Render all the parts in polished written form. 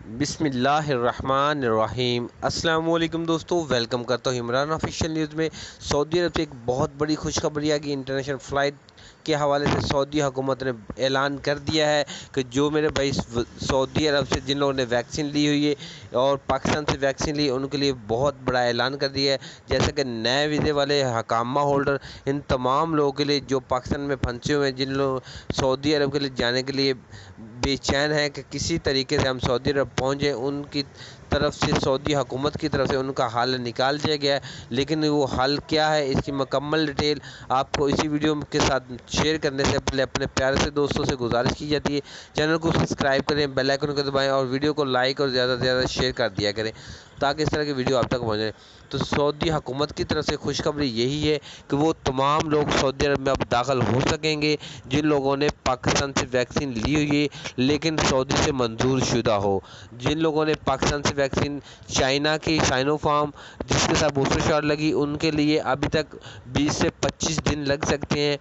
بسم اللہ الرحمن الرحیم۔ السلام علیکم دوستو، ویلکم کرتا ہوں عمران آفیشیل نیوز میں۔ سعودی عرب سے ایک بہت بڑی خوشخبری آ گئی۔ انٹرنیشنل فلائٹ کے حوالے سے سعودی حکومت نے اعلان کر دیا ہے کہ جو میرے بھائی سعودی عرب سے جن لوگوں نے ویکسین لی ہوئی ہے اور پاکستان سے ویکسین لی، ان کے لیے بہت بڑا اعلان کر دیا ہے، جیسے کہ نئے ویزے والے حکامہ ہولڈر، ان تمام لوگوں کے لیے جو پاکستان میں پھنسے ہوئے ہیں، جن لوگ سعودی عرب کے لیے جانے کے لیے بے چین ہے کہ کسی طریقے سے ہم سعودی عرب پہنچیں، ان کی طرف سے سعودی حکومت کی طرف سے ان کا حل نکال دیا گیا ہے۔ لیکن وہ حل کیا ہے، اس کی مکمل ڈیٹیل آپ کو اسی ویڈیو کے ساتھ شیئر کرنے سے پہلے اپنے پیارے سے دوستوں سے گزارش کی جاتی ہے چینل کو سبسکرائب کریں، بیل آئیکن کو دبائیں اور ویڈیو کو لائک اور زیادہ سے زیادہ شیئر کر دیا کریں تاکہ اس طرح کی ویڈیو آپ تک پہنچے۔ تو سعودی حکومت کی طرف سے خوشخبری یہی ہے کہ وہ تمام لوگ سعودی عرب میں اب داخل ہو سکیں گے جن لوگوں نے پاکستان سے ویکسین لی ہوئی ہے لیکن سعودی سے منظور شدہ ہو۔ جن لوگوں نے پاکستان سے ویکسین چائنا کی سائنو فارم جس کے ساتھ بوسٹر شاٹ لگی، ان کے لیے ابھی تک 20 سے 25 دن لگ سکتے ہیں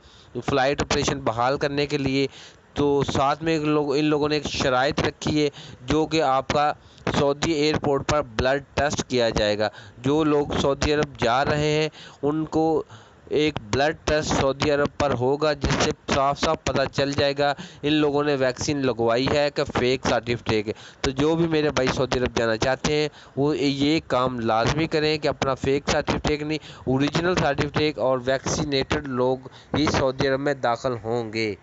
فلائٹ آپریشن بحال کرنے کے لیے۔ تو ساتھ میں ان لوگوں نے ایک شرائط رکھی ہے جو کہ آپ کا سعودی ایئرپورٹ پر بلڈ ٹیسٹ کیا جائے گا۔ جو لوگ سعودی عرب جا رہے ہیں ان کو ایک بلڈ ٹیسٹ سعودی عرب پر ہوگا جس سے صاف صاف پتہ چل جائے گا ان لوگوں نے ویکسین لگوائی ہے کہ فیک سرٹیفکیٹ ہے۔ تو جو بھی میرے بھائی سعودی عرب جانا چاہتے ہیں وہ یہ کام لازمی کریں کہ اپنا فیک سرٹیفکیٹ نہیں، اوریجنل سرٹیفکیٹ اور ویکسینیٹڈ لوگ ہی سعودی عرب میں داخل ہوں گے۔